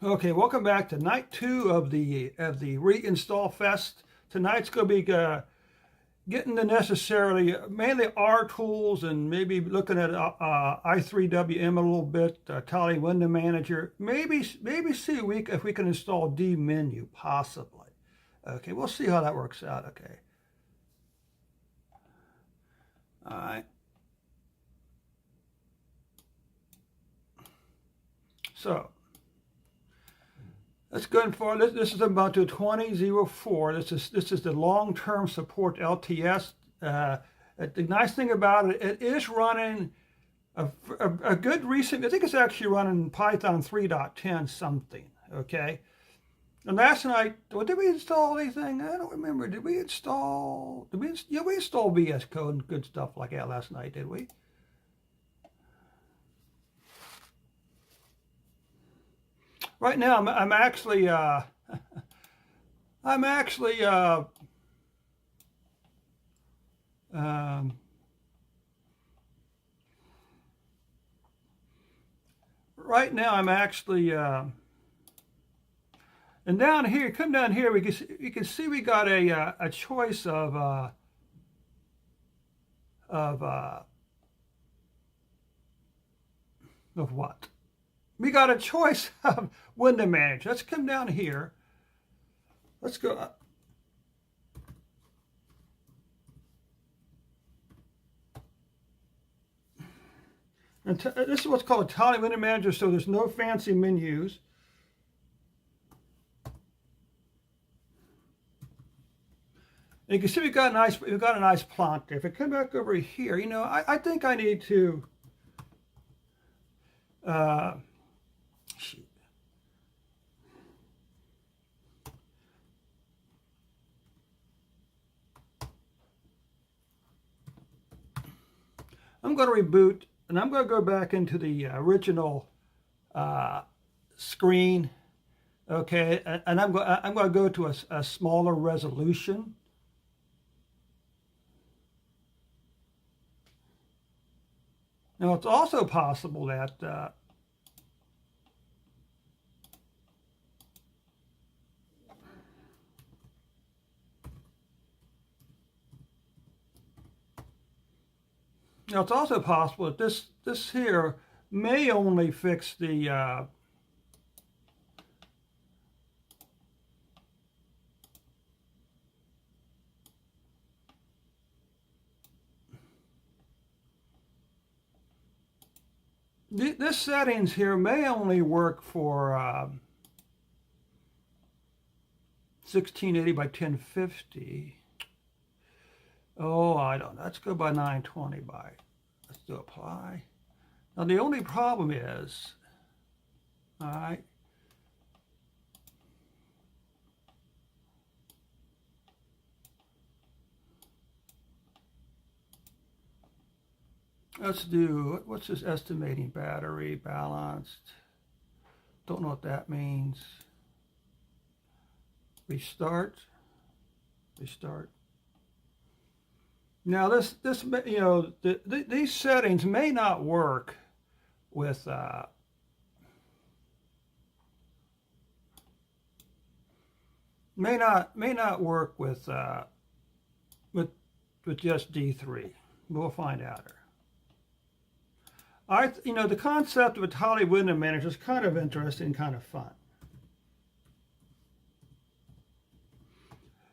Okay, welcome back to night 2 of the reinstall fest. Tonight's going to be getting the necessarily mainly R tools and maybe looking at i3WM a little bit, Tally Window Manager. Maybe see if we can install VmWare possibly. Okay, we'll see how that works out. Okay. All right. So. Let's go for this. This is Ubuntu 20.04. This is the long-term support LTS. The nice thing about it, it is running a good recent. I think it's actually running Python 3.10 something. Okay. And last night, did we install anything? I don't remember. Did we install? Yeah, we installed VS Code and good stuff like that last night. Did we? Right now, I'm actually right now I'm actually and down here, come down here, you can see we got a choice of what? We got a choice of window manager. Let's come down here. Let's go. And this is what's called a Tally Window Manager, so there's no fancy menus. And you can see we've got a nice plot there. If I come back over here, you know, I think I need to shoot. I'm going to reboot, and I'm going to go back into the original screen. Okay, and I'm going to go to a smaller resolution. Now, it's also possible that now it's also possible that this here may only fix the this settings here may only work for 1680 by 1050. Oh, I don't know. Let's go by 920 by. Let's do apply. Now the only problem is, all right. Let's do, what's this estimating battery balanced? Don't know what that means. Restart. Now this you know, these settings may not work with may not work with just D3. We'll find out. You know, the concept of a Tally Window Manager is kind of interesting, kind of fun.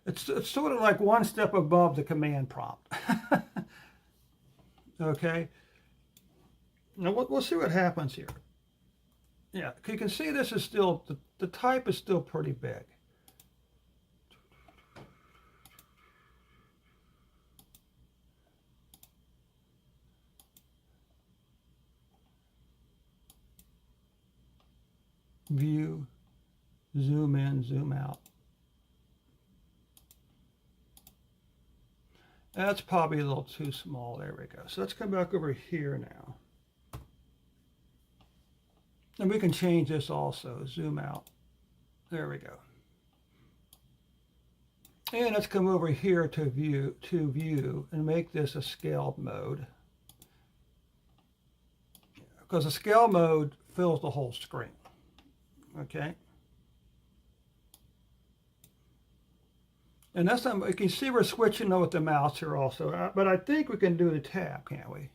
It's sort of like one step above the command prompt. Okay. Now we'll see what happens here. Yeah, you can see this is still, the type is still pretty big. View, zoom in, zoom out. That's probably a little too small. There we go. So let's come back over here now. And we can change this also. Zoom out. There we go. And let's come over here to view and make this a scaled mode. Because the scale mode fills the whole screen. Okay. And that's something, you can see we're switching with the mouse here also, but I think we can do the tab, can't we?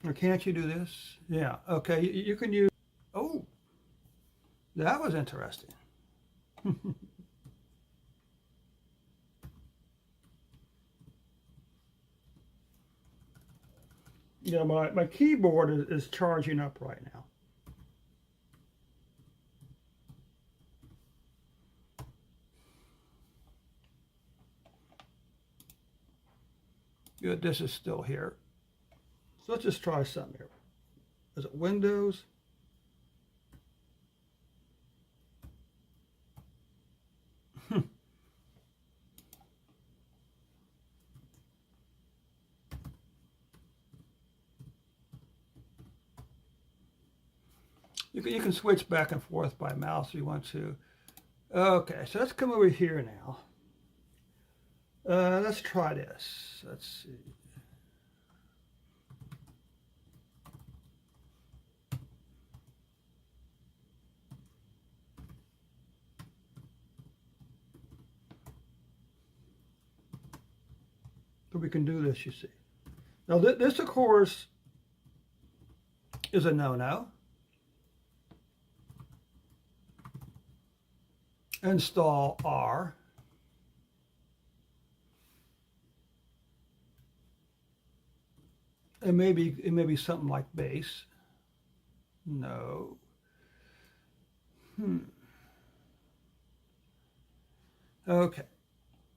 Or can't you do this? Yeah, okay, you can use, oh, that was interesting. Yeah, my keyboard is charging up right now. Good, this is still here. So let's just try something here. Is it Windows? You can switch back and forth by mouse if you want to. Okay, so let's come over here now. Let's try this. Let's see. So we can do this, you see. Now this, of course, is a no-no. Install R. It may be something like base. No. Okay.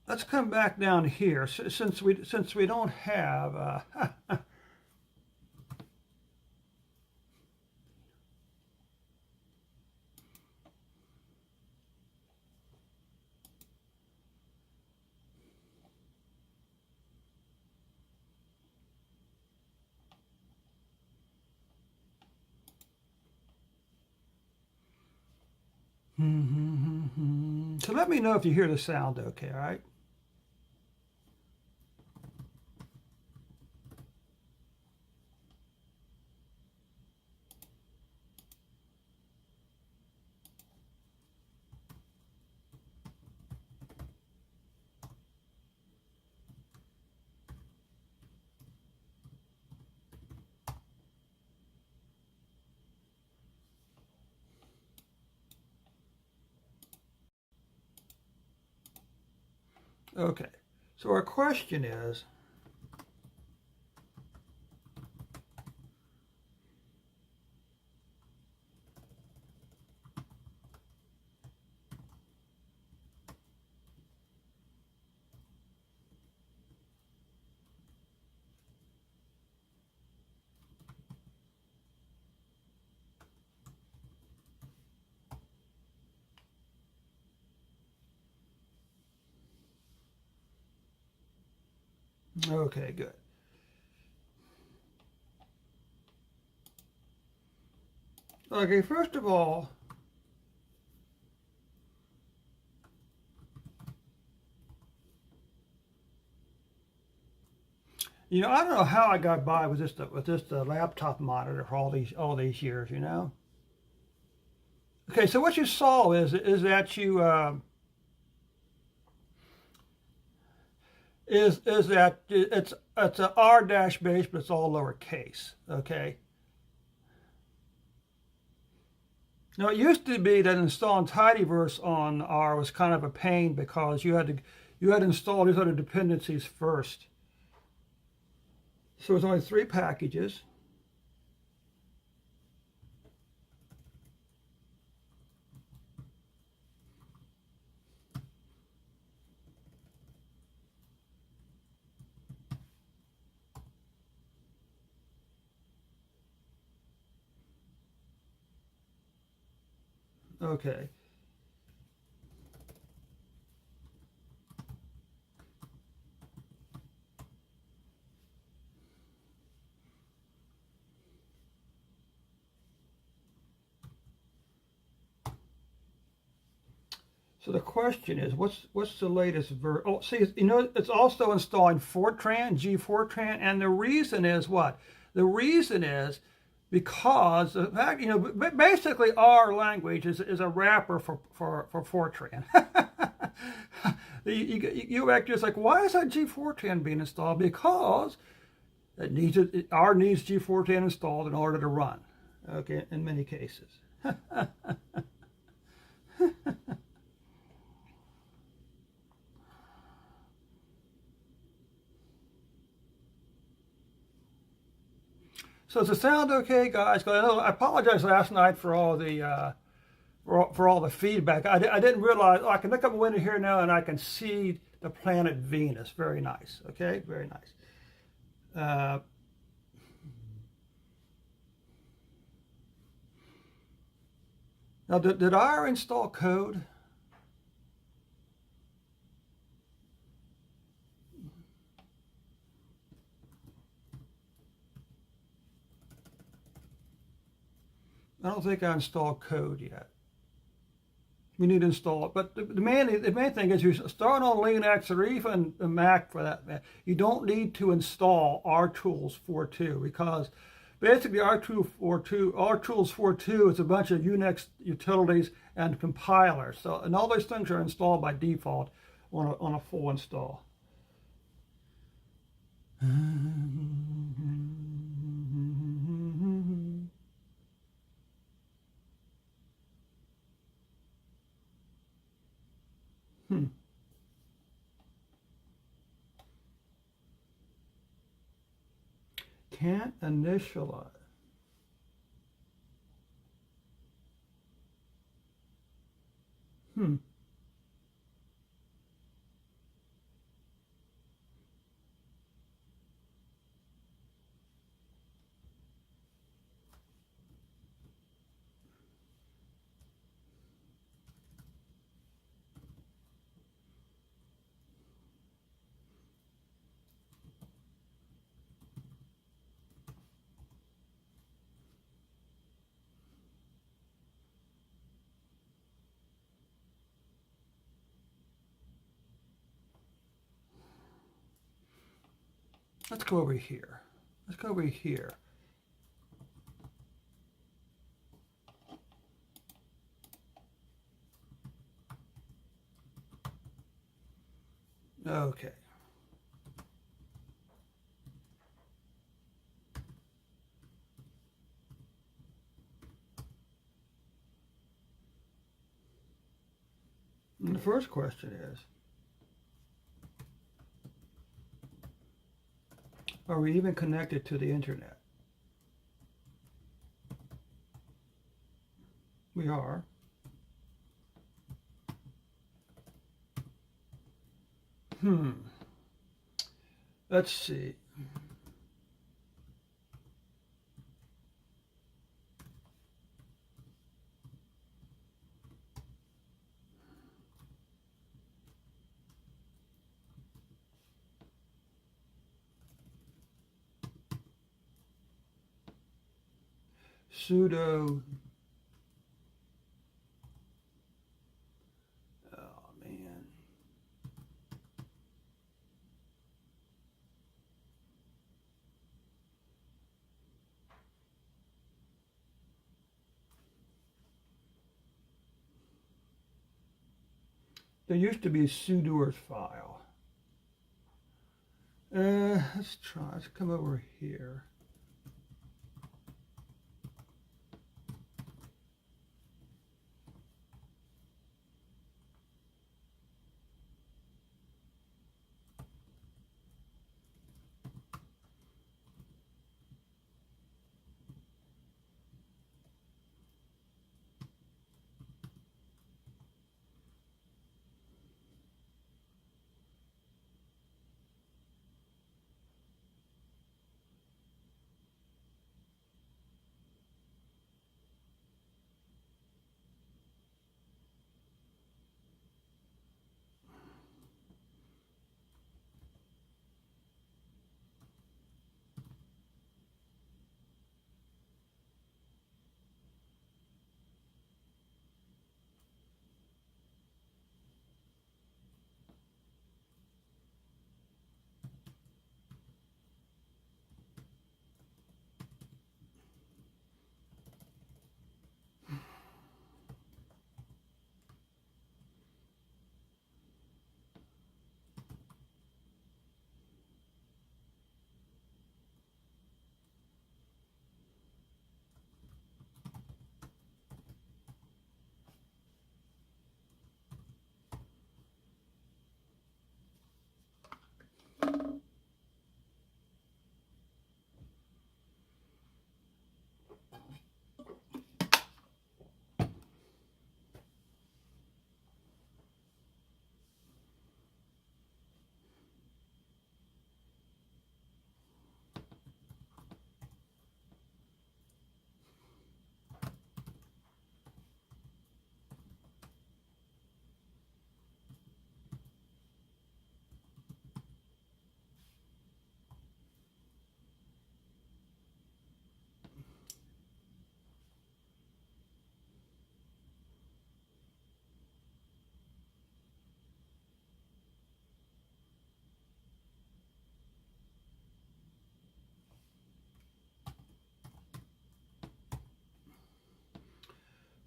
Let's come back down here since we don't have so let me know if you hear the sound okay, all right? Okay, so our question is, okay, good. Okay, first of all, I don't know how I got by with this laptop monitor for all these years, Okay, so what you saw is that you is that it's an R dash base, but it's all lowercase. Okay. Now it used to be that installing tidyverse on R was kind of a pain because you had to install these other dependencies first. So it's only 3 packages. Okay. So the question is, what's the latest version? Oh, see, it's also installing Fortran, G Fortran, and the reason is what? The reason is because the fact, basically our language is a wrapper for Fortran. You act just like, why is that G410 being installed? Because R needs G410 installed in order to run. Okay, in many cases. So does it sound okay, guys? I apologize last night for all the for all the feedback. I didn't realize. Oh, I can look up a window here now and I can see the planet Venus. Very nice. Okay, very nice. Now, did I install code? I don't think I installed code yet. We need to install it. But the main thing is you start on Linux or even a Mac for that. You don't need to install RTools 4.2 because basically RTools 4.2 is a bunch of Unix utilities and compilers. So, and all those things are installed by default on a full install. Can't initialize. Let's go over here. Let's go over here. Okay. And the first question is, are we even connected to the internet? We are. Let's see. Sudo. Oh, man. There used to be a sudoers file. Let's try. Let's come over here.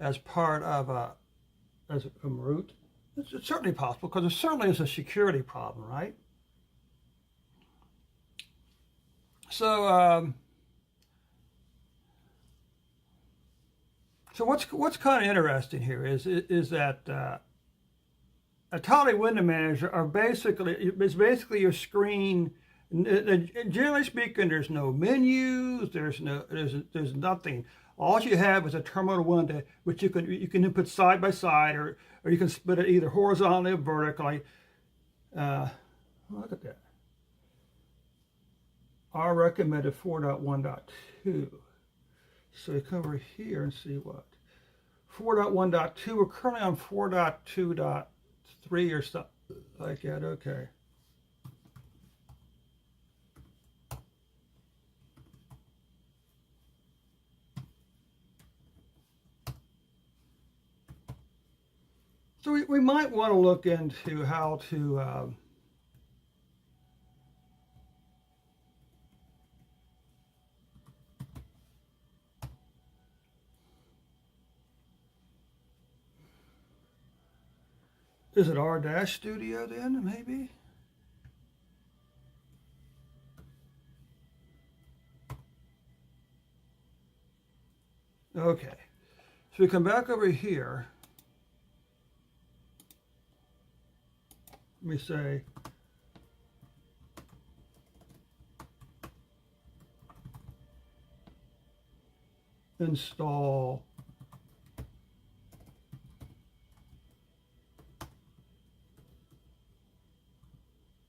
as part of as from root. It's certainly possible because it certainly is a security problem, right? So, so what's kind of interesting here is that a Tally window manager is basically your screen. Generally speaking, there's no menus. There's nothing. All you have is a terminal window, which you can put side by side, or you can split it either horizontally or vertically. Look at that. I recommended 4.1.2. So we come over here and see what 4.1.2. We're currently on 4.2.3 or something like that. Okay. So we might want to look into how to is it R-Studio then, maybe? Okay. So we come back over here. Let me say install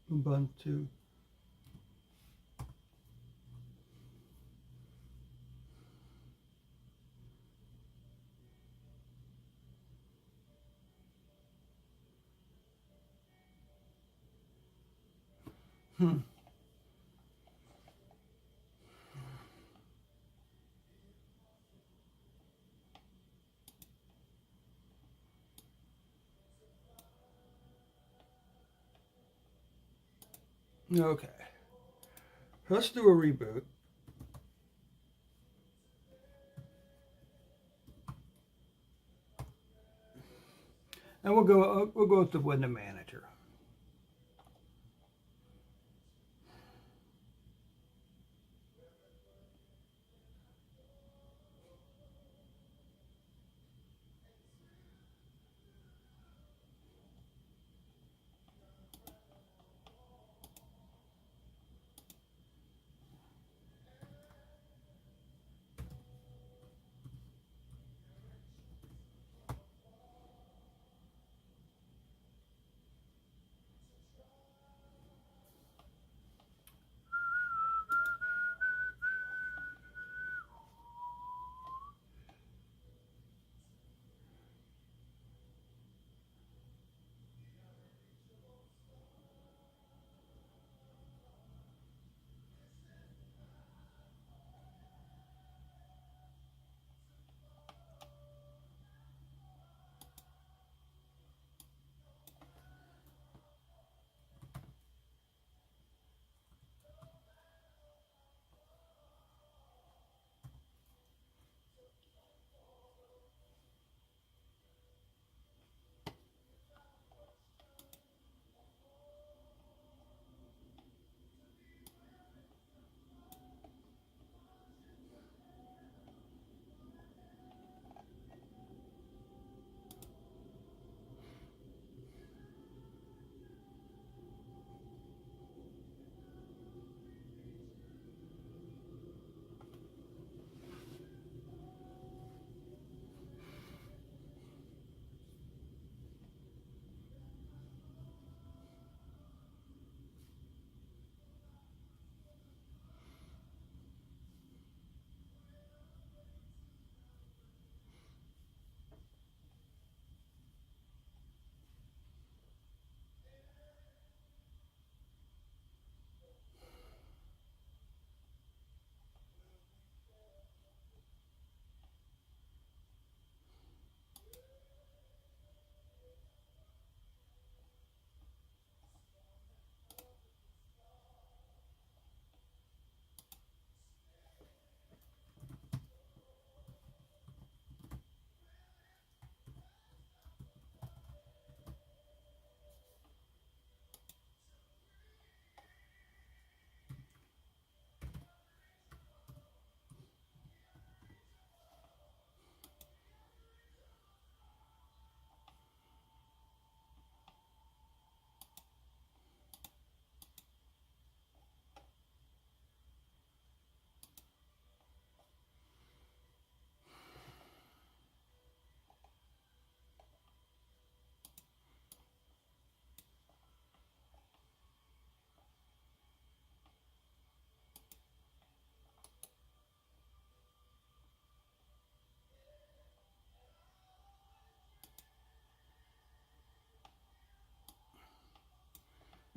Ubuntu. Okay. Let's do a reboot. And we'll go with the window manager.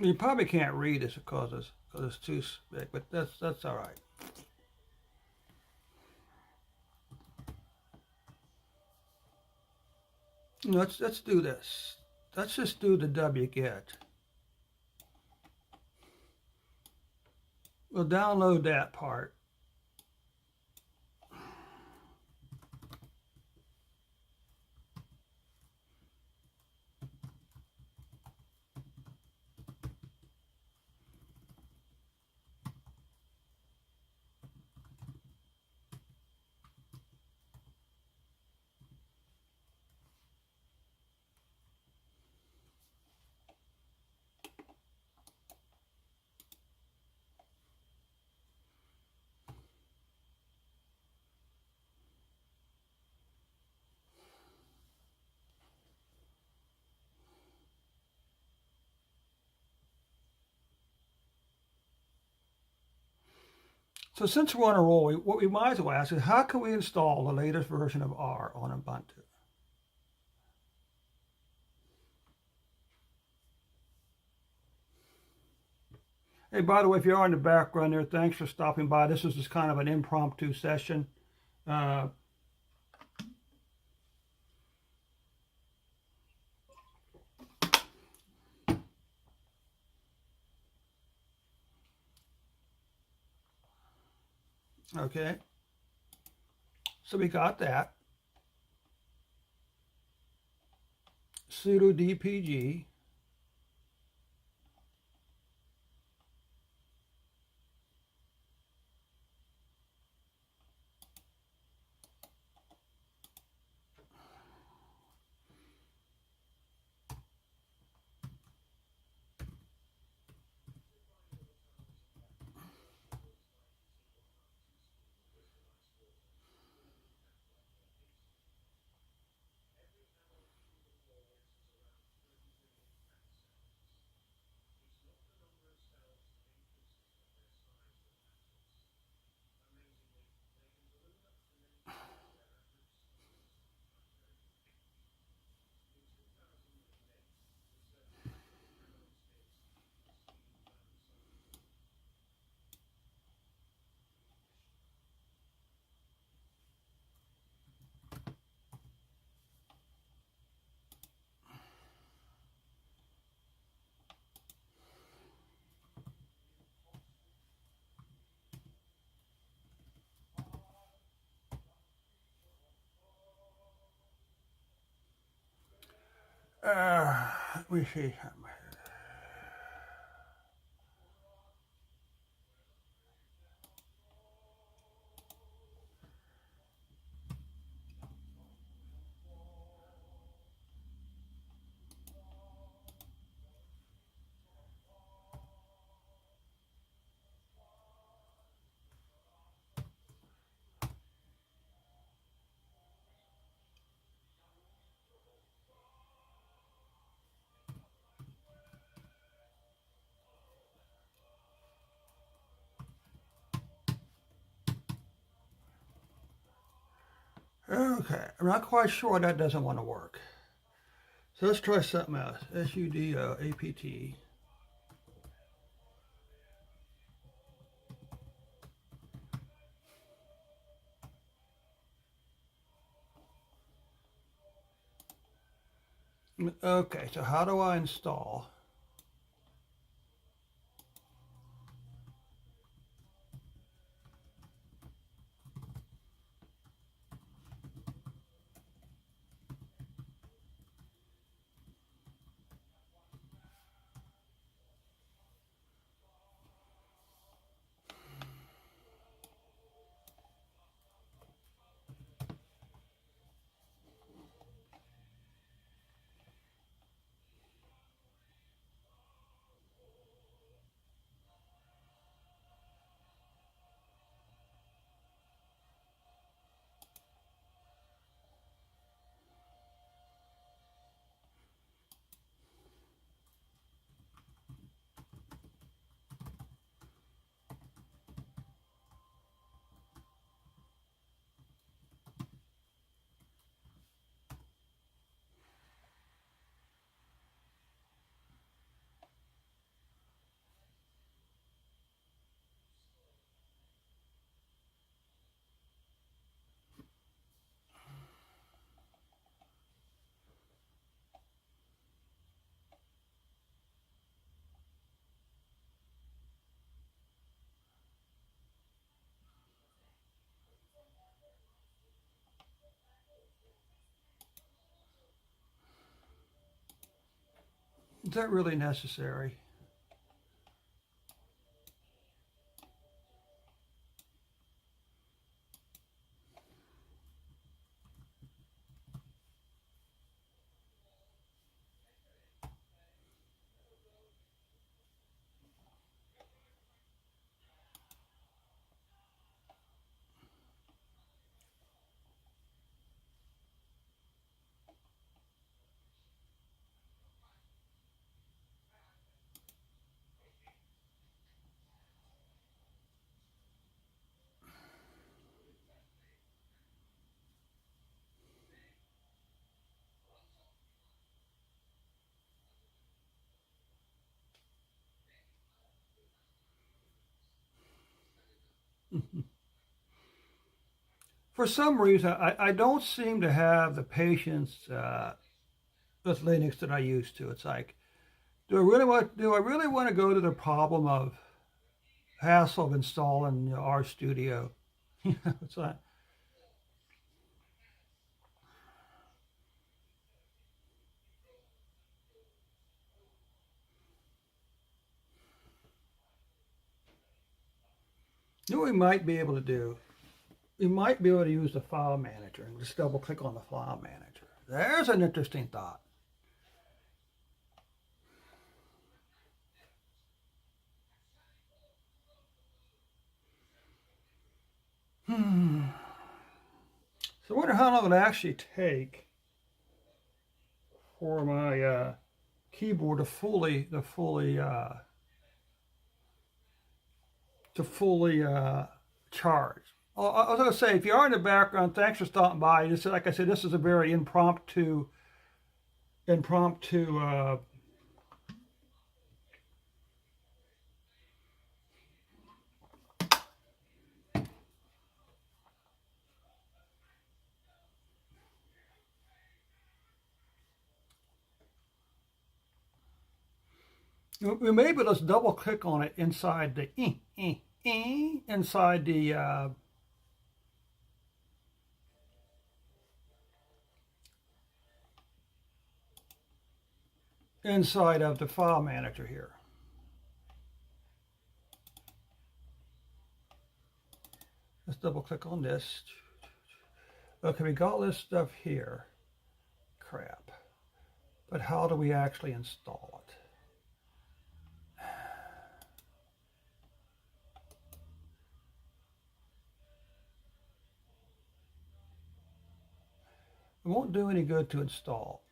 You probably can't read this because it's too big, but that's all right. Let's do this. Let's just do the wget. We'll download that part. So since we're on a roll, what we might as well ask is how can we install the latest version of R on Ubuntu? Hey, by the way, if you are in the background there, thanks for stopping by. This is just kind of an impromptu session. Uh, okay, so we got that. Sudo dpg. Let me see. Okay, I'm not quite sure that doesn't want to work. So let's try something else. sudo apt. Okay, so how do I install? Is that really necessary? For some reason, I don't seem to have the patience with Linux that I used to. It's like, do I really want to go to the problem of hassle of installing, RStudio? It's like, what we might be able to do? We might be able to use the file manager and just double click on the file manager. There's an interesting thought. So I wonder how long it'll actually take for my keyboard to fully charge. Oh, I was going to say, if you are in the background, thanks for stopping by. Just like I said, this is a very impromptu. Maybe let's double click on it inside the inside the inside of the file manager here. Let's double click on this. Okay, we got this stuff here. Crap. But how do we actually install it? It won't do any good to install.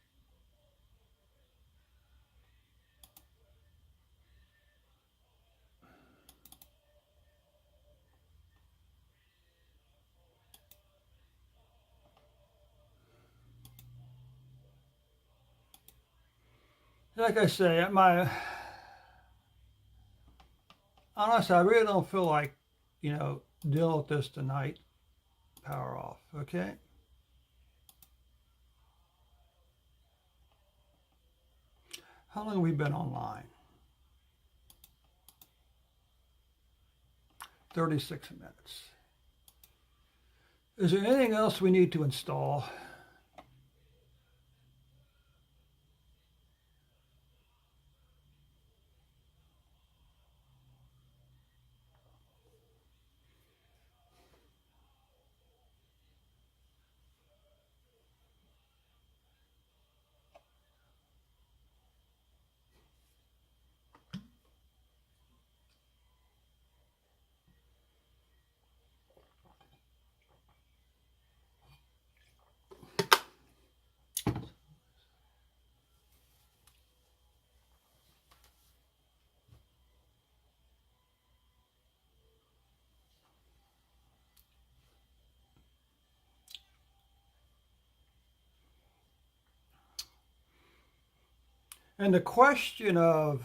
Like I say, honestly, I really don't feel like, dealing with this tonight. Power off, okay? How long have we been online? 36 minutes. Is there anything else we need to install? And the question of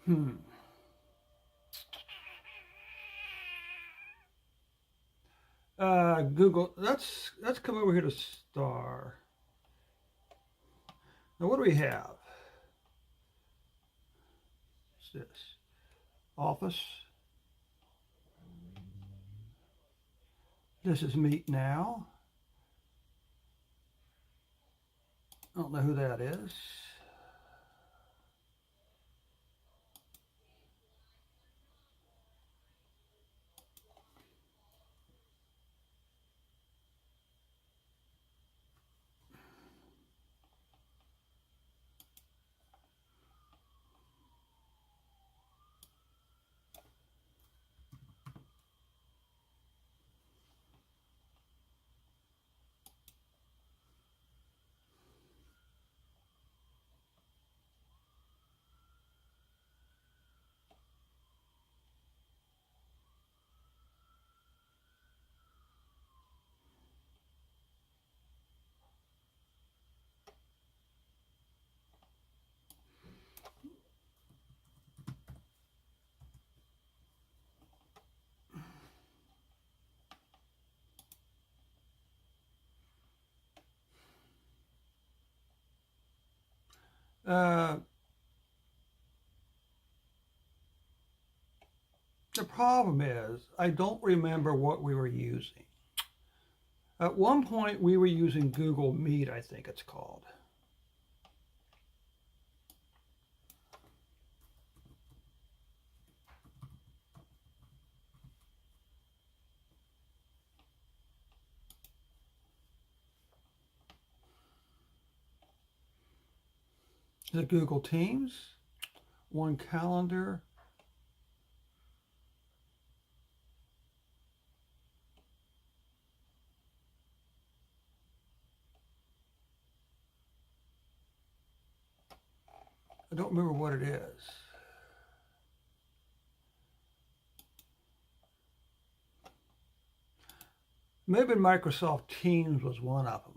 Hmm. Google. Let's come over here to Star. Now, what do we have? What's this? Office. This is Meet Now. I don't know who that is. Uh, the problem is I don't remember what we were using. At one point, we were using Google Meet, I think it's called. Is it Google Teams? One Calendar? I don't remember what it is. Maybe Microsoft Teams was one of them.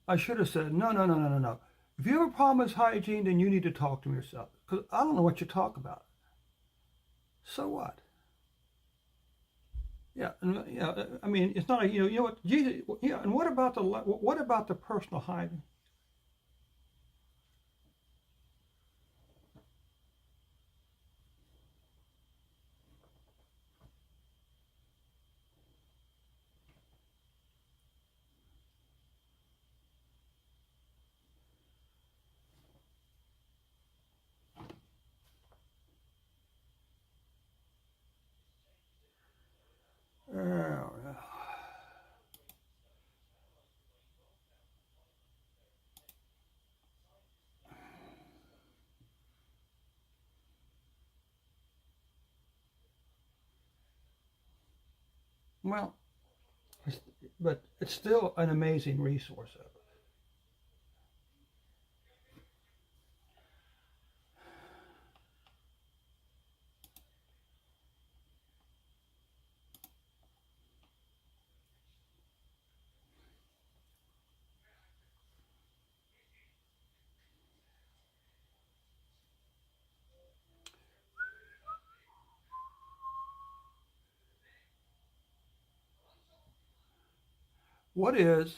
I should have said, no, no, no, no, no, no. If you have a problem with hygiene, then you need to talk to me yourself. Because I don't know what you talk about. So what? Yeah, and, yeah. I mean, it's not. You know what? Jesus. Yeah. And what about the personal hygiene? Uh, well, it's, but it's still an amazing resource. What is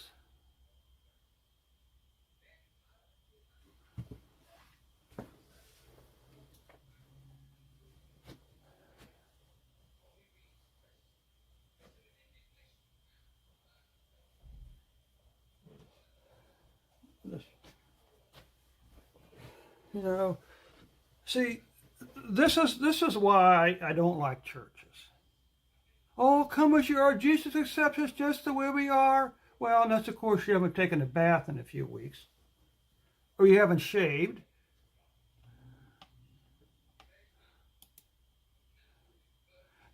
this? You know, see, this is why I don't like churches. Oh, come as you are. Jesus accepts us just the way we are. Well, unless of course you haven't taken a bath in a few weeks, or you haven't shaved.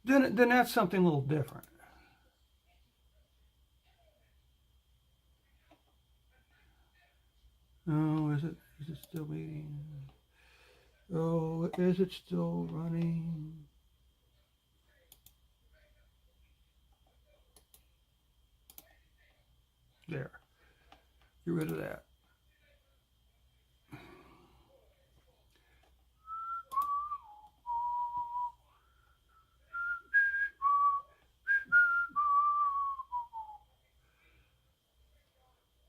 Then that's something a little different. Oh, is it still waiting? Oh, is it still running? There. Get rid of that.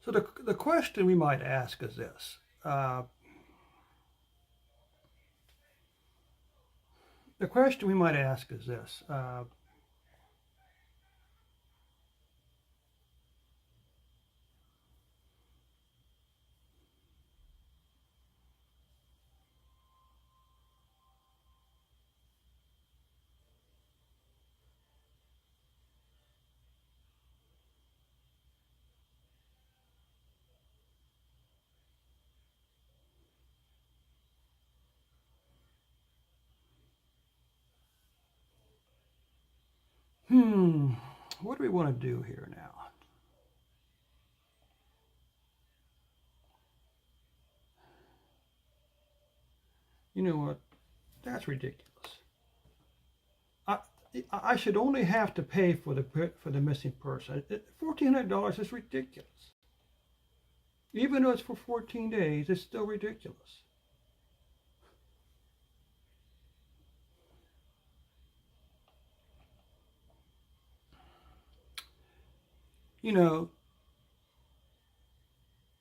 So the question we might ask is this. The question we might ask is this. Hmm, what do we want to do here now? You know what? That's ridiculous. I, I should only have to pay for the missing person. $1,400 is ridiculous. Even though it's for 14 days, it's still ridiculous. You know,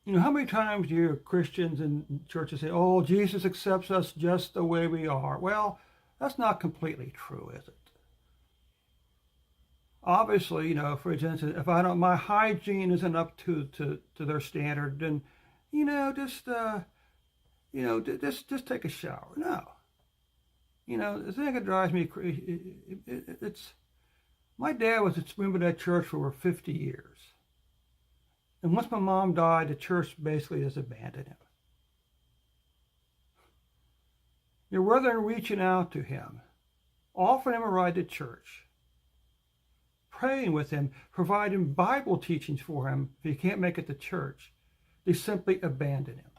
how many times do you hear Christians and churches say, "Oh, Jesus accepts us just the way we are"? Well, that's not completely true, is it? Obviously, for instance, if I don't, my hygiene isn't up to their standard, then, just just take a shower. No, the thing that drives me crazy, it's my dad was a member of that church for over 50 years, and once my mom died, the church basically has abandoned him. Rather than reaching out to him, offering him a ride to church, praying with him, providing Bible teachings for him if he can't make it to church, they simply abandon him.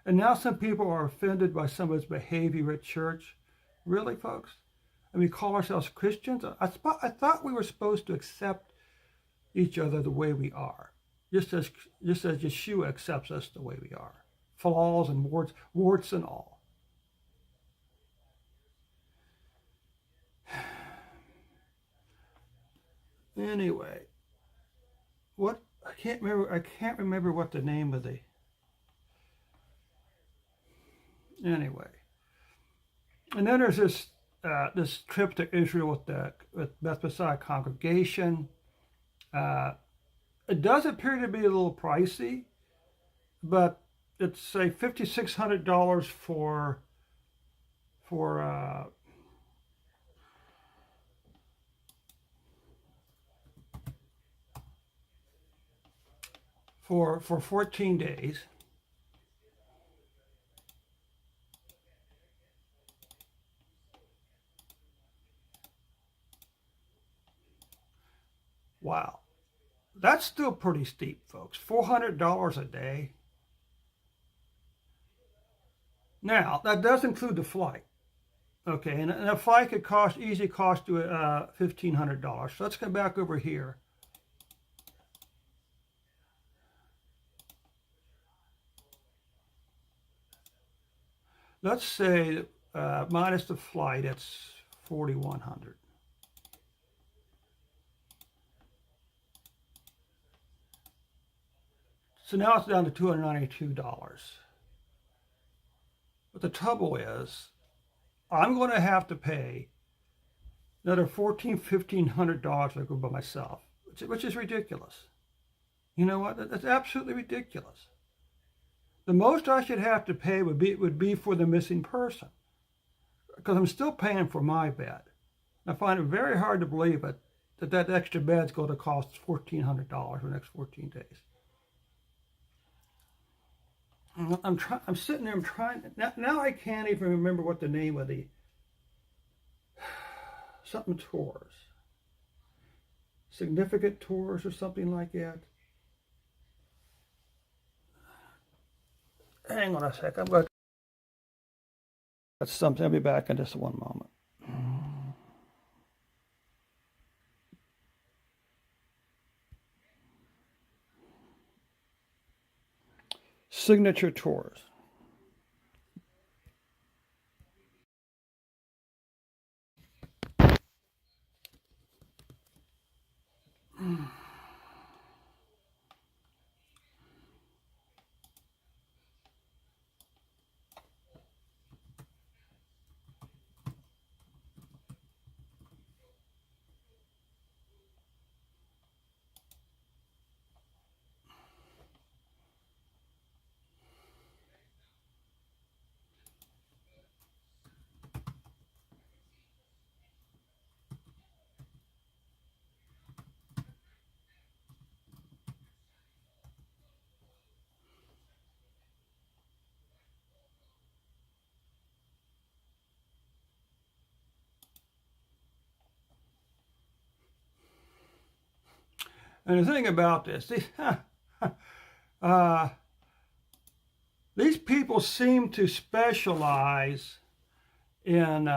And now some people are offended by some of his behavior at church. Really, folks? And we call ourselves Christians? I thought we were supposed to accept each other the way we are, just as Yeshua accepts us the way we are, flaws and warts and all. Anyway, what I can't remember what the name of the anyway. And then there's this trip to Israel with Beth Messiah congregation. It does appear to be a little pricey, but it's say $5,600 for for 14 days. Wow. That's still pretty steep, folks. $400 a day. Now, that does include the flight. Okay, and a flight could easily cost you $1,500. So let's come back over here. Let's say minus the flight, it's 4,100. So now it's down to $292. But the trouble is, I'm going to have to pay another $1,500 if I go by myself, which is ridiculous. You know what? That's absolutely ridiculous. The most I should have to pay would be for the missing person, because I'm still paying for my bed. I find it very hard to believe that extra bed's going to cost $1,400 for the next 14 days. I'm sitting there. I'm trying. Now I can't even remember what the name of the something tours, significant tours or something like that. Hang on a sec. I'm going. That's something. I'll be back in just one moment. Signature tours. And the thing about this, these people seem to specialize in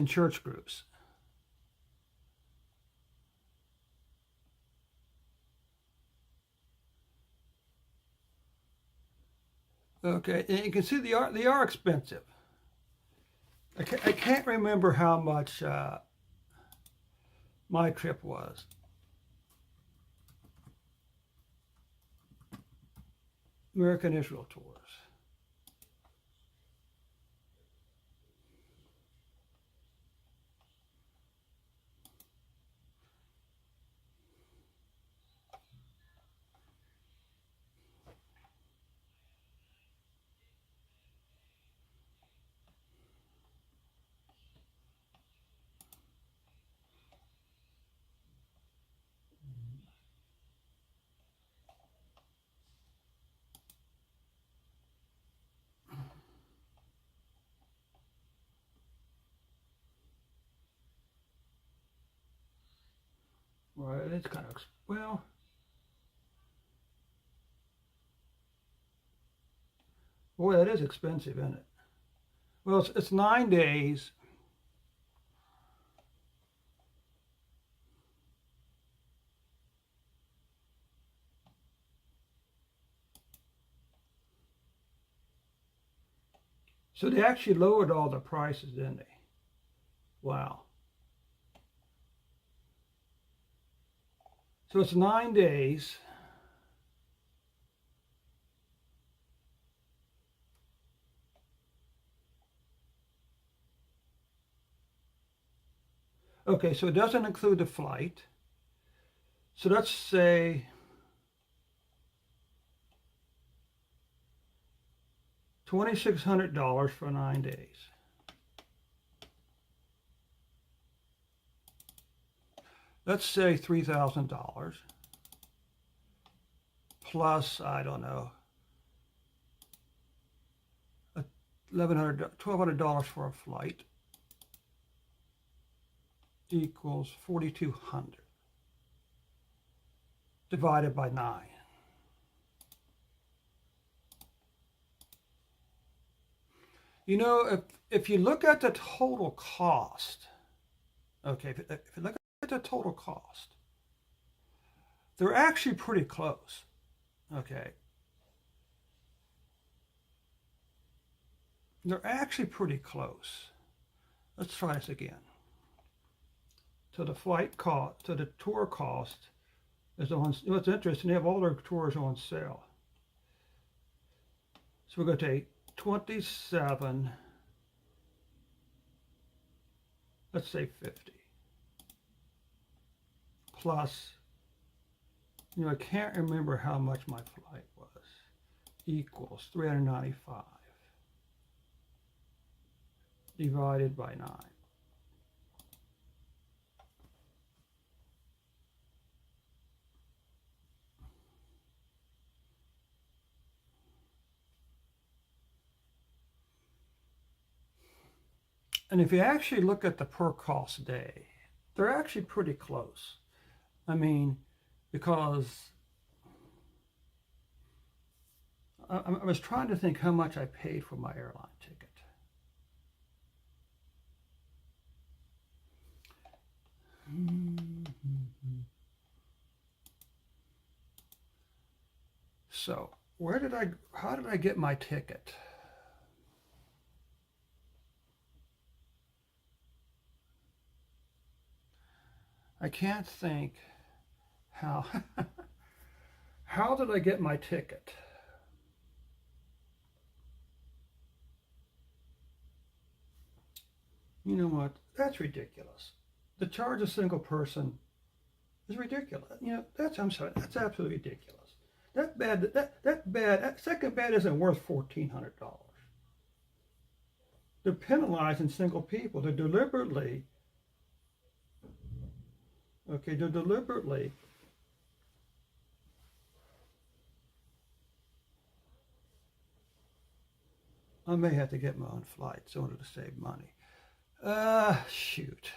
church groups. Okay, and you can see they are expensive. I can't remember how much my trip was. American Israel tours. Well, it's kind of, well, boy, that is expensive, isn't it? Well, it's 9 days. So they actually lowered all the prices, didn't they? Wow. So it's 9 days. Okay, so it doesn't include the flight. So let's say $2,600 for 9 days. Let's say $3,000 plus, I don't know, $1,200 for a flight equals 4,200 divided by 9. You know, if you look at the total cost, okay, if you look at the total cost, they're actually pretty close, okay. they're actually pretty close. Let's try this again. So the flight cost, so the tour cost is on, what's interesting, they have all their tours on sale. So we're going to take 27, let's say 50, plus, I can't remember how much my flight was, equals 395 divided by 9. And if you actually look at the per cost day, they're actually pretty close. I mean, because I was trying to think how much I paid for my airline ticket. So how did I get my ticket? I can't think how, how did I get my ticket? You know what? That's ridiculous. To charge a single person is ridiculous. I'm sorry, that's absolutely ridiculous. That second bed isn't worth $1,400. They're penalizing single people. They're deliberately, I may have to get my own flights in order to save money. Shoot.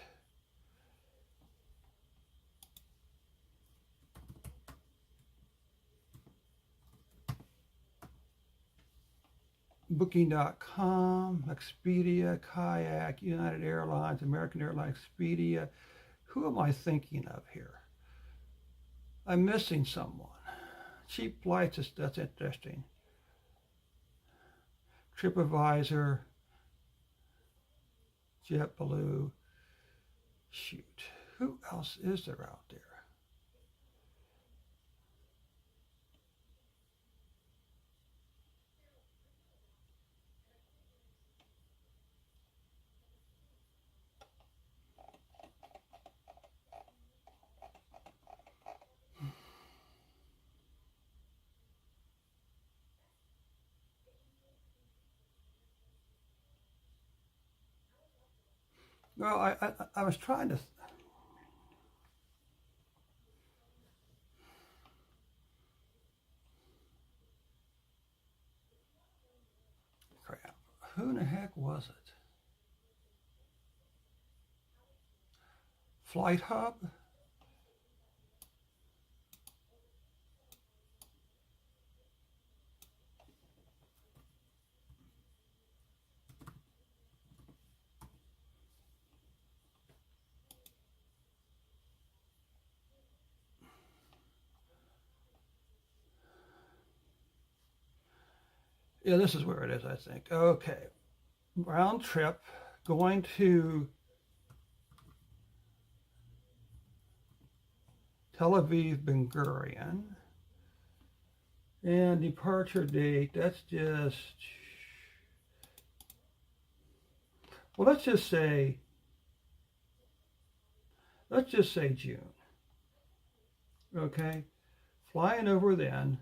Booking.com, Expedia, Kayak, United Airlines, American Airlines, Expedia. Who am I thinking of here? I'm missing someone. Cheap flights, that's interesting. TripAdvisor, JetBlue. Shoot, who else is there out there? Well, I was trying to. Crap. Who in the heck was it? Flight Hub? Yeah, this is where it is, I think. Okay. Round trip, going to Tel Aviv, Ben Gurion. And departure date, that's just, well, let's just say June. Okay. Flying over then,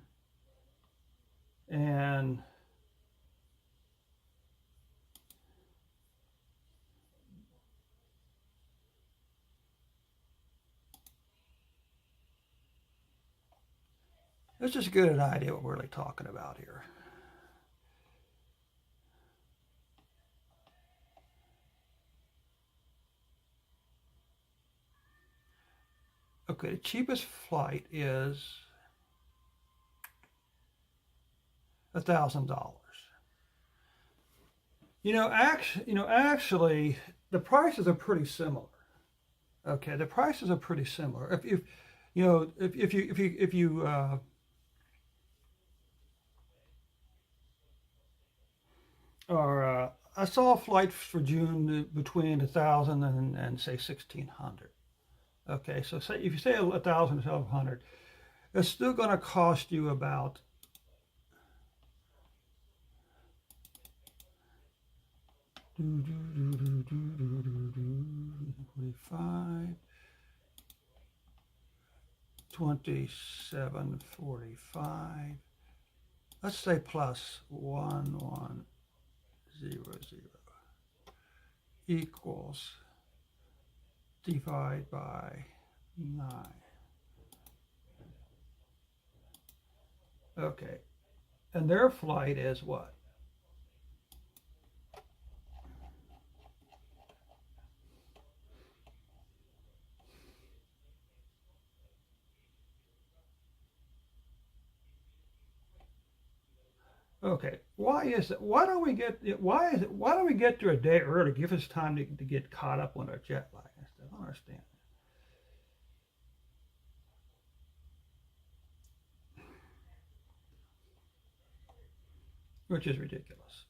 and let's just get an idea what we're really talking about here. Okay, the cheapest flight is $1,000. Actually, the prices are pretty similar. Okay, the prices are pretty similar. If you or I saw flights for June between 1,000 and say 1,600. Okay, so say if you say 1,000 to 1,200, it's still going to cost you about 45, 27.45. Let's say plus 1,100 equals divide by 9. Okay, and their flight is what? Okay, why is it? Why don't we get? Why is it? Why don't we get there a day early? Give us time to get caught up on our jet lag and stuff. I don't understand, which is ridiculous.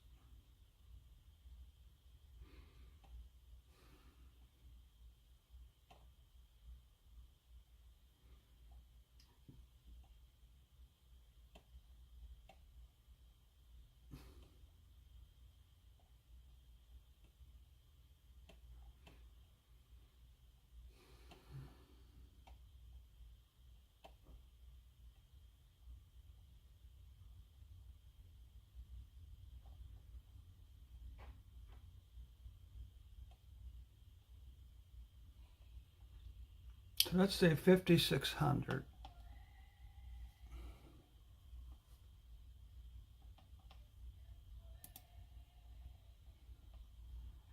So let's say 5,600.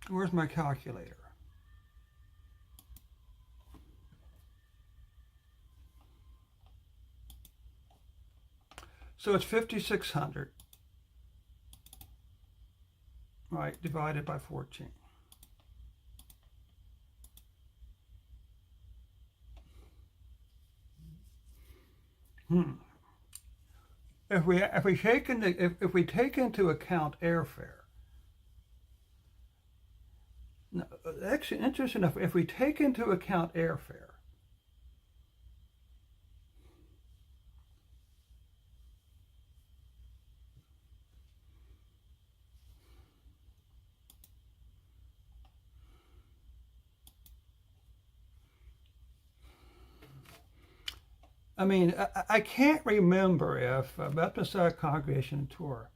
Where's my calculator? So it's 5,600, right, divided by 14. Hmm. If we take into account airfare, no, actually interesting enough, if we take into account airfare, I mean, I can't remember if Baptist Congregation Tour.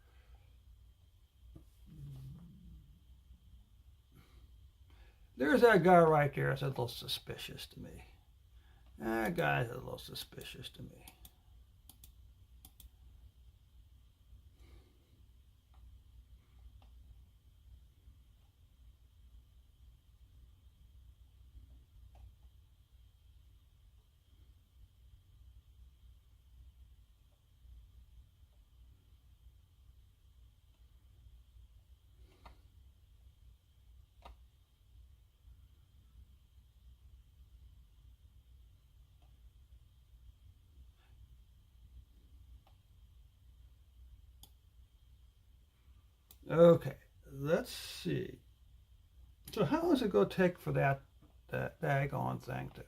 There's that guy right there. It's a little suspicious to me. That guy's a little suspicious to me. Okay, let's see. So how long is it going to take for that daggone thing to?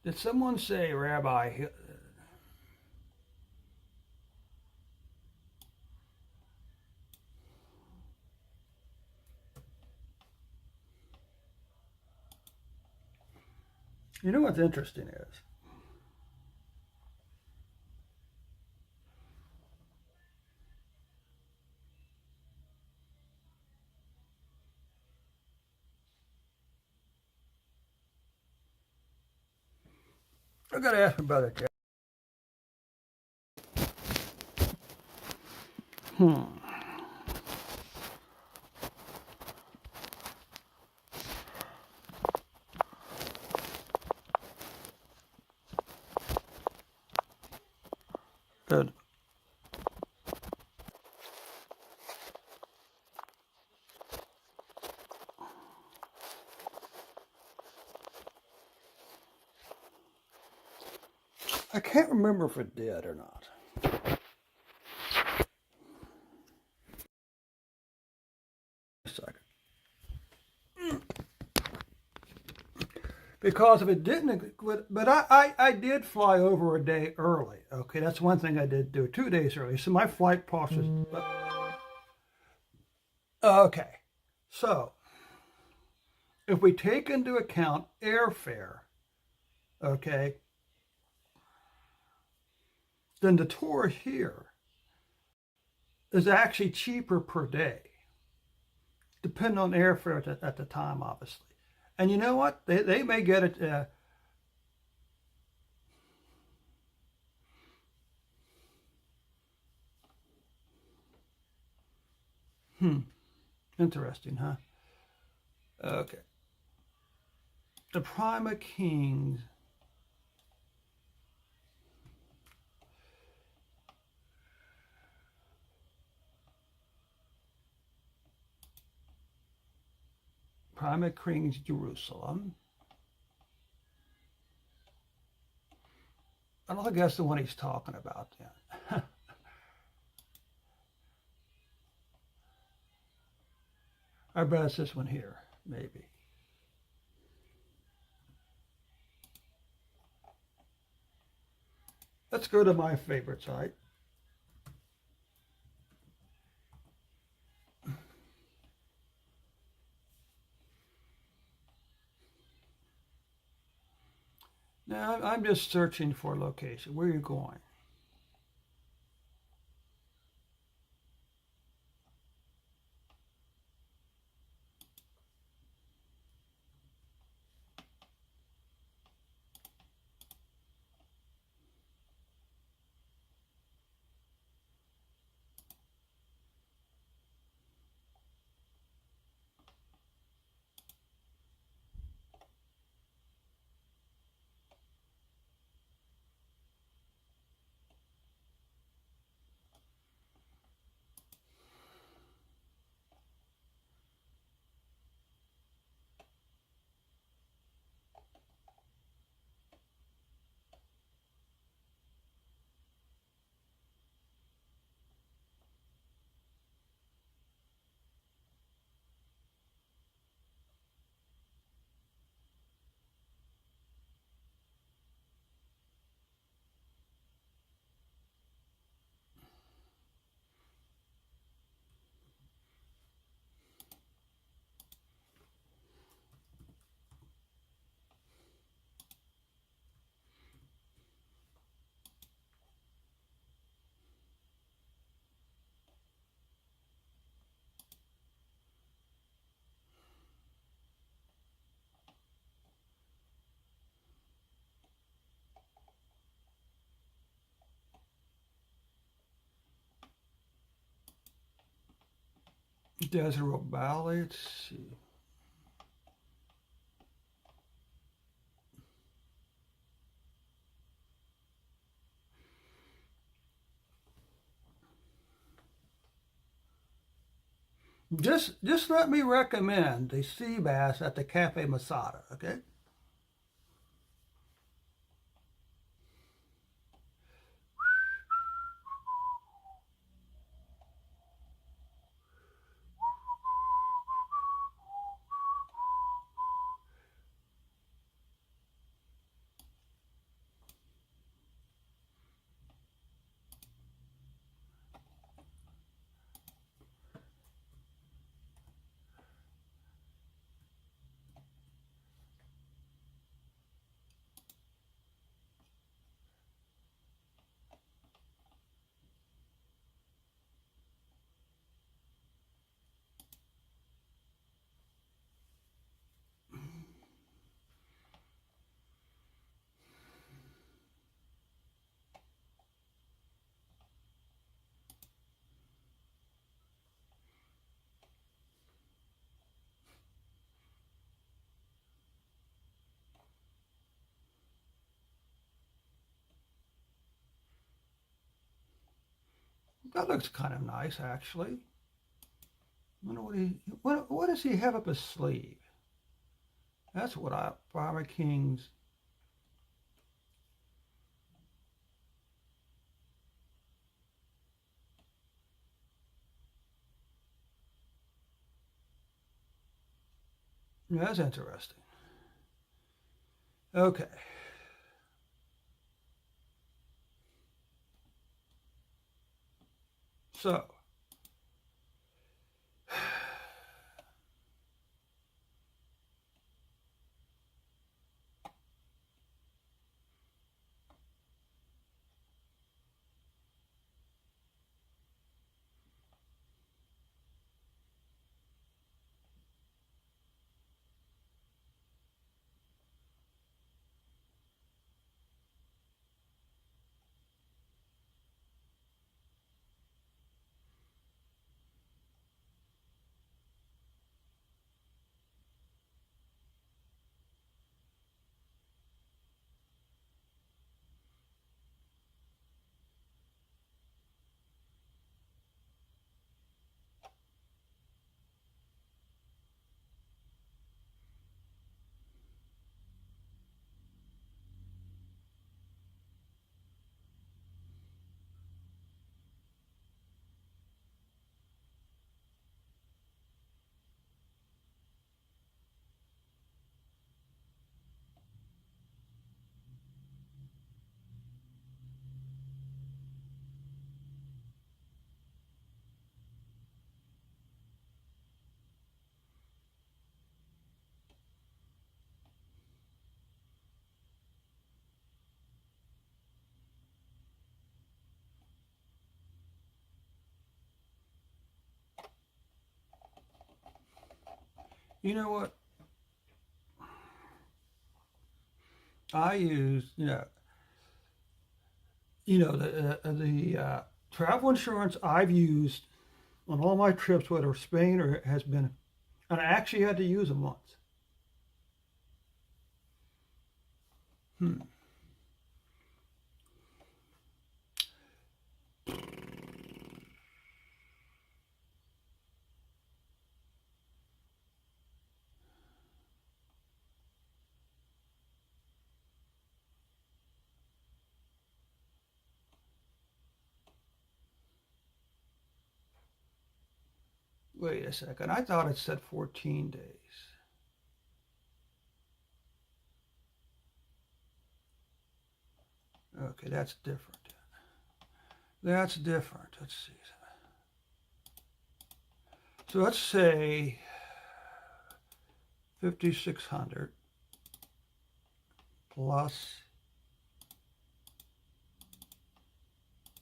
Did someone say, Rabbi? You know what's interesting is I got to ask my brother. Hmm. Good. I can't remember if it did or not. A second. Because if it didn't, but I did fly over a day early. Okay, that's one thing I did do, 2 days early. So my flight cost was, okay. So if we take into account airfare, okay, then the tour here is actually cheaper per day, depending on airfare at the time, obviously. And you know what? They may get it. Interesting, huh? Okay. The Prime of Kings. Prime of Kings, Jerusalem. I don't think that's the one he's talking about then. I bet it's this one here, maybe. Let's go to my favorite site. Now, I'm just searching for a location. Where are you going? Desert Valley. Let's see. Just let me recommend the sea bass at the Cafe Masada, okay? That looks kind of nice, actually. I wonder what does he have up his sleeve? That's what I Five of Kings. Yeah, that's interesting. Okay. So, you know what? I use, the travel insurance I've used on all my trips, whether Spain or has been, and I actually had to use them once. Hmm. Wait a second. I thought it said 14 days. Okay, that's different. That's different. Let's see. So let's say 5,600 plus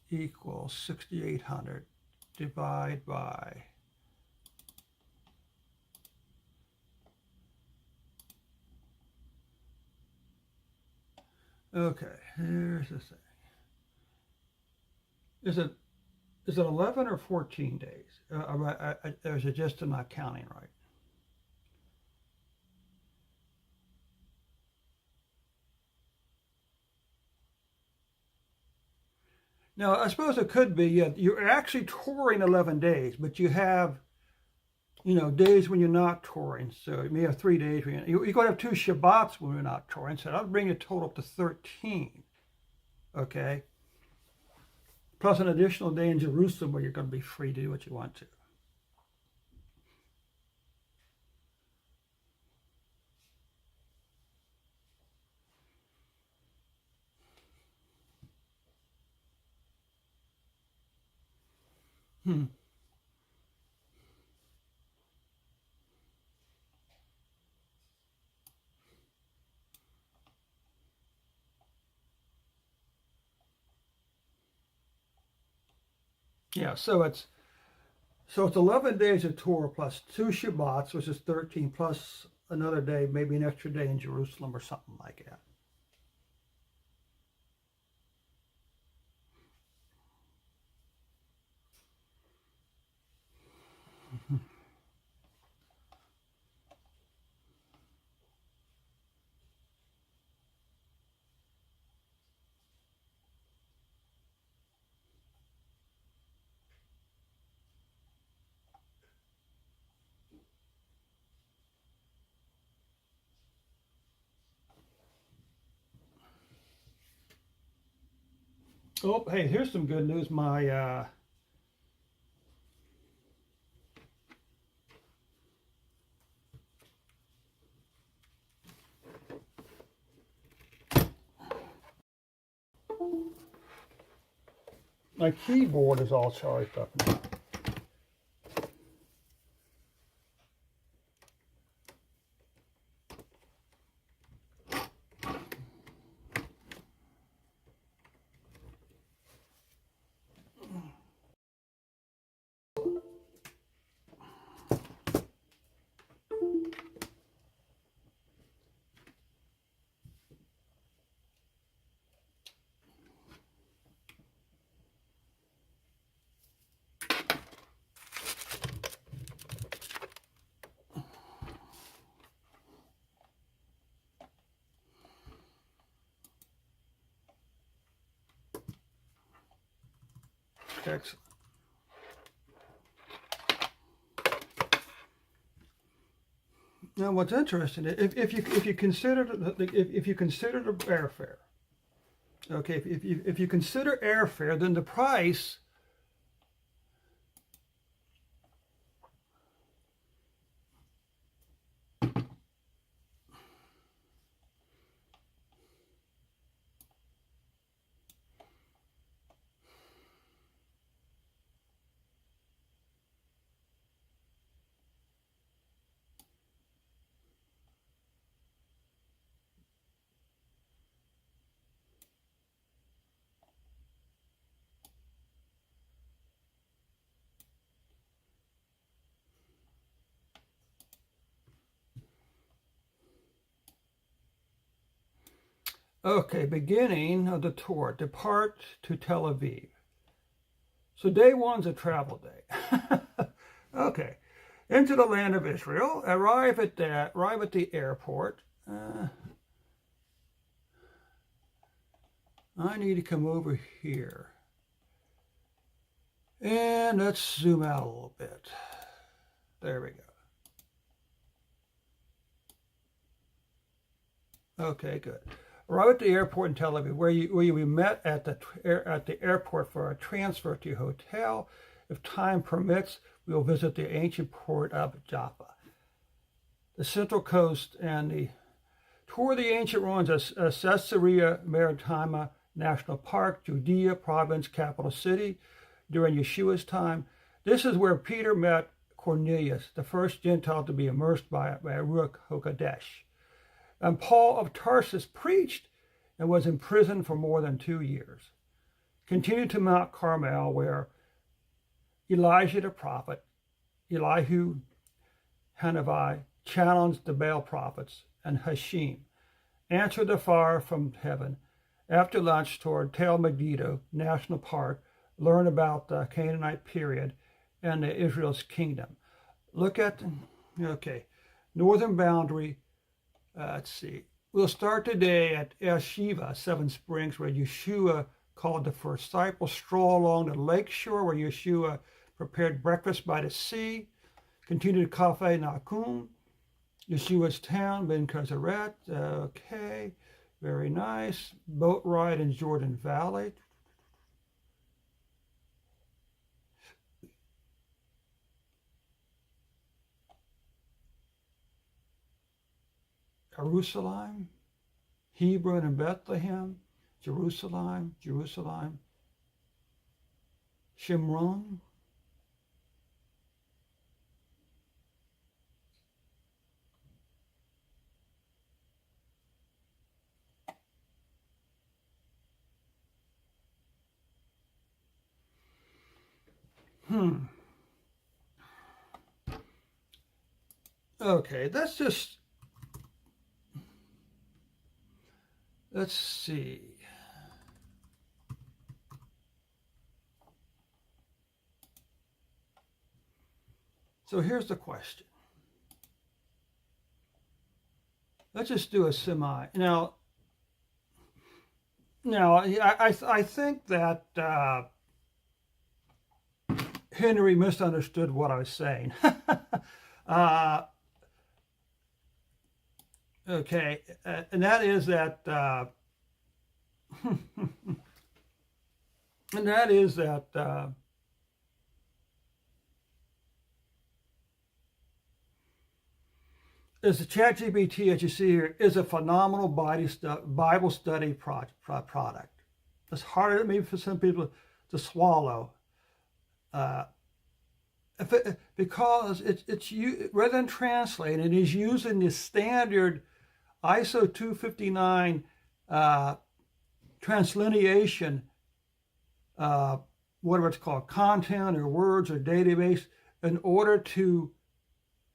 equals 6,800 divide by okay, here's the thing. Is it 11 or 14 days? Or is it just in my counting right? Now, I suppose it could be, yeah, you're actually touring 11 days, but you have, days when you're not touring. So you may have 3 days. You're going to have two Shabbats when you're not touring. So that'll bring your total up to 13. Okay. Plus an additional day in Jerusalem where you're going to be free to do what you want to. Hmm. Yeah, so it's 11 days of tour plus two Shabbats, which is 13, plus another day, maybe an extra day in Jerusalem or something like that. Oh, hey, here's some good news. My keyboard is all charged up now. Excellent. Now, what's interesting, if you consider if you consider the airfare, okay, if you consider airfare, then the price. Okay, beginning of the tour, depart to Tel Aviv. So day one's a travel day. Okay, into the land of Israel. Arrive at the airport. I need to come over here. And let's zoom out a little bit. There we go. Okay, good. Arrive at the airport in Tel Aviv, where you will be met at the airport for a transfer to your hotel. If time permits, we will visit the ancient port of Jaffa, the Central Coast, and the tour the ancient ruins of Caesarea Maritima National Park, Judea Province, capital city, during Yeshua's time. This is where Peter met Cornelius, the first Gentile to be immersed by Ruach HaKodesh. And Paul of Tarsus preached and was imprisoned for more than 2 years. Continued to Mount Carmel, where Elijah the prophet, Elihu Hanavi, challenged the Baal prophets, and Hashim answered the fire from heaven. After lunch, toward Tel Megiddo National Park, learn about the Canaanite period and Israel's kingdom. Look at, okay, northern boundary. Let's see. We'll start today at Shiva, Seven Springs, where Yeshua called the first disciples. Stroll along the lake shore, where Yeshua prepared breakfast by the sea. Continue to Cafe Nakum, Yeshua's town, Ben Kazaret. Okay, very nice. Boat ride in Jordan Valley. Jerusalem, Hebron and Bethlehem, Jerusalem, Shimron. Okay, let's see. So here's the question. Let's just do a semi. Now I think that Henry misunderstood what I was saying. Okay, and that is that and that is that is the ChatGPT, as you see here, is a phenomenal Bible study product. It's harder maybe for some people to swallow. Uh, because it's rather than translate, it is using the standard ISO 259 translineation, whatever it's called, content or words or database, in order to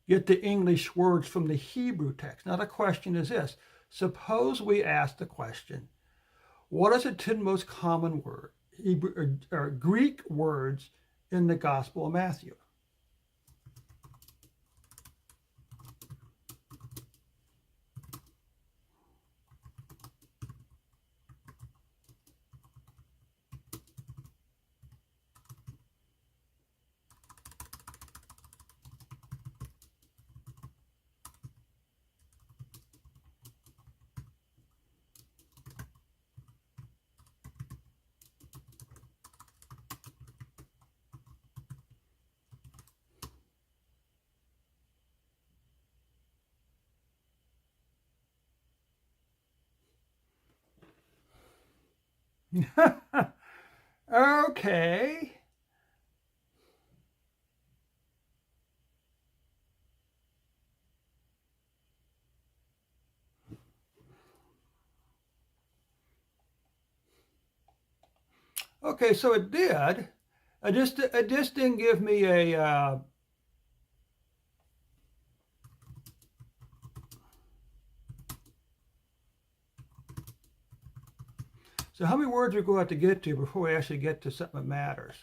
get the English words from the Hebrew text. Now the question is this: suppose we ask the question, what is the 10 most common word, Hebrew or Greek words in the Gospel of Matthew? Okay. Okay, so it did. It just didn't give me a. So how many words are we going to have to get to before we actually get to something that matters?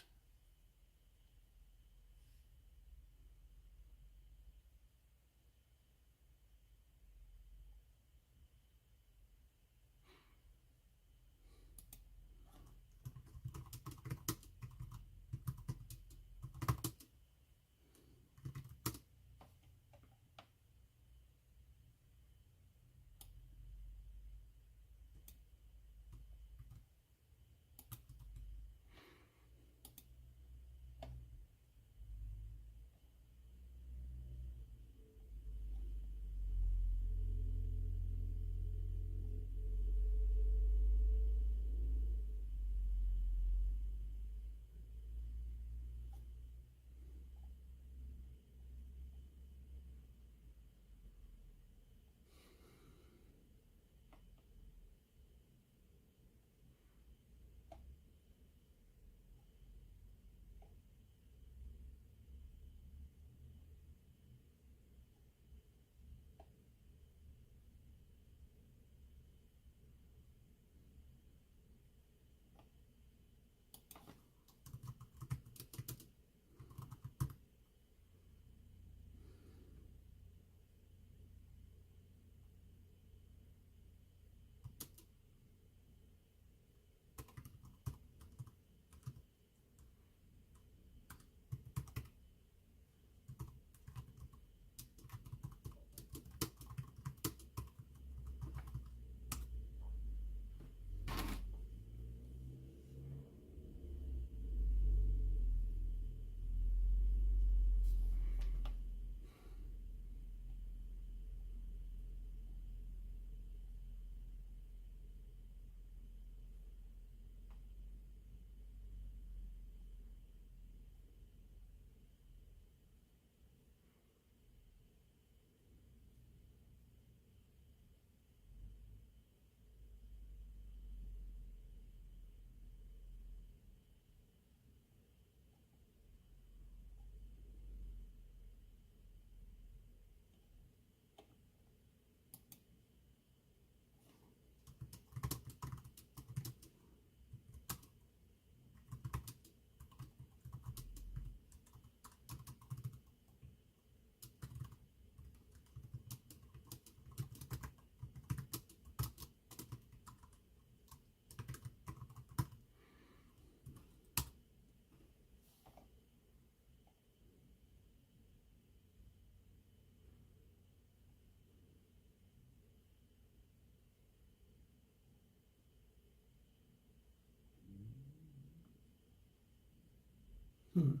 Hmm.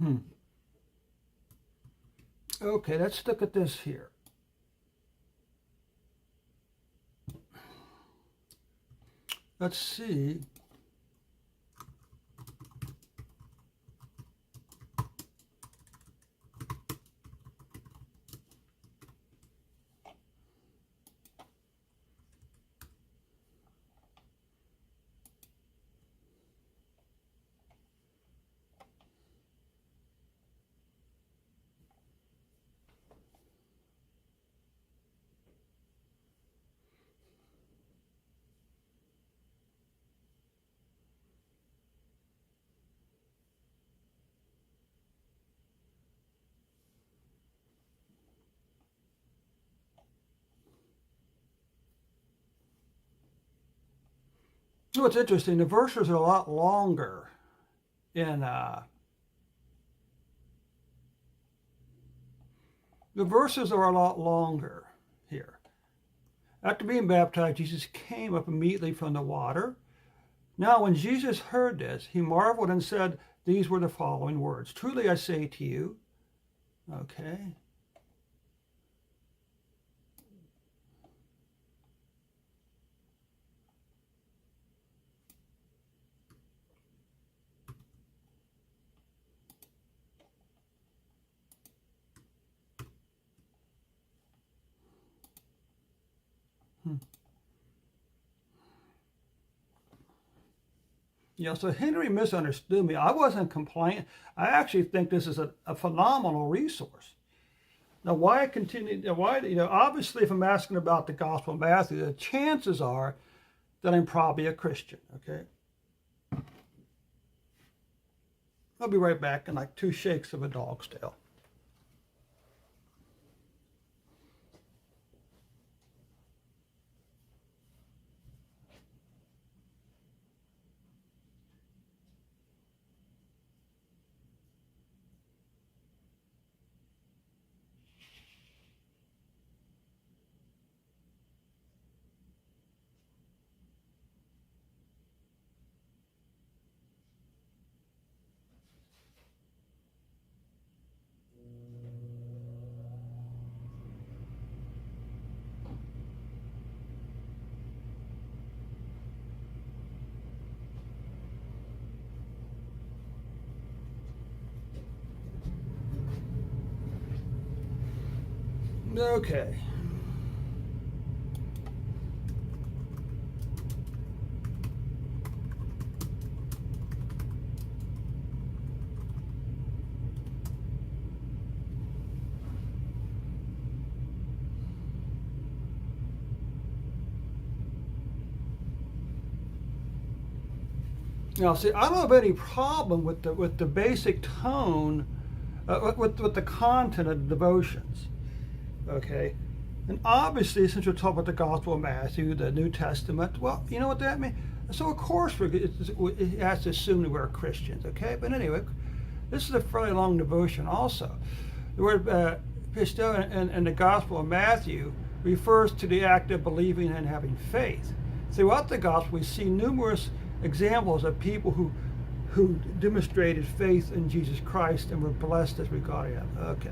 Hmm. Okay, let's look at this here. Let's see. So what's interesting, the verses are a lot longer in the verses are a lot longer here. After being baptized, Jesus came up immediately from the water. Now, when Jesus heard this, he marveled and said, these were the following words. Truly I say to you, okay. Hmm. Yeah, so Henry misunderstood me. I wasn't complaining. I actually think this is a phenomenal resource. Now, why I continue? Why, obviously, if I'm asking about the Gospel of Matthew, the chances are that I'm probably a Christian. Okay, I'll be right back in like 2 shakes of a dog's tail. Okay. Now, see, I don't have any problem with the basic tone, with the content of the devotions. Okay, and obviously, since we're talking about the Gospel of Matthew, the New Testament, well, you know what that means. So of course it has to assume that we're Christians. Okay, but anyway, this is a fairly long devotion. Also, the word pisto in the Gospel of Matthew refers to the act of believing and having faith. Throughout the Gospel, we see numerous examples of people who demonstrated faith in Jesus Christ and were blessed as regarding him. Okay.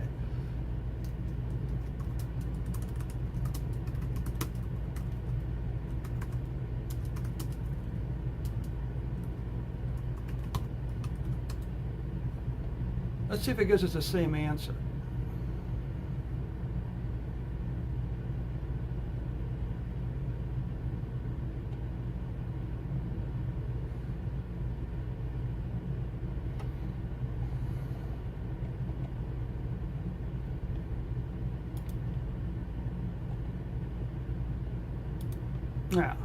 Let's see if it gives us the same answer. Now,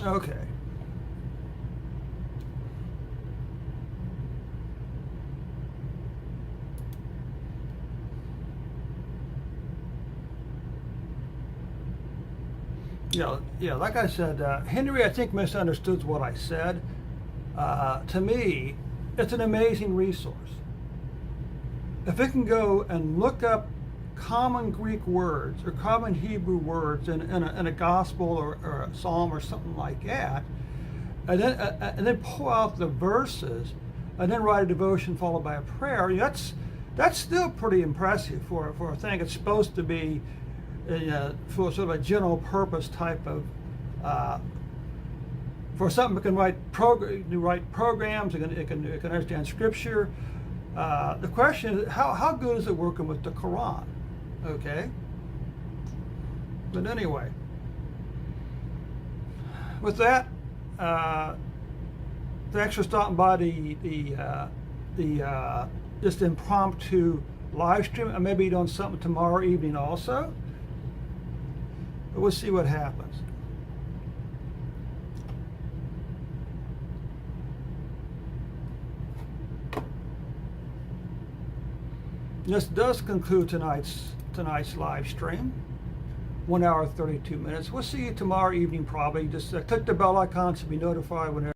okay. Yeah, like I said, Henry, I think, misunderstood what I said. To me, it's an amazing resource. If it can go and look up common Greek words or common Hebrew words in a gospel or a psalm or something like that, and then pull out the verses, and then write a devotion followed by a prayer, that's still pretty impressive for a thing. It's supposed to be for sort of a general purpose type of, for something that can write programs, it can understand scripture. The question is, how good is it working with the Quran? Okay. But anyway, with that, thanks for stopping by the just impromptu live stream. I may be doing something tomorrow evening also. But we'll see what happens. This does conclude tonight's live stream. 1 hour 32 minutes. We'll see you tomorrow evening probably. Just click the bell icon to be notified whenever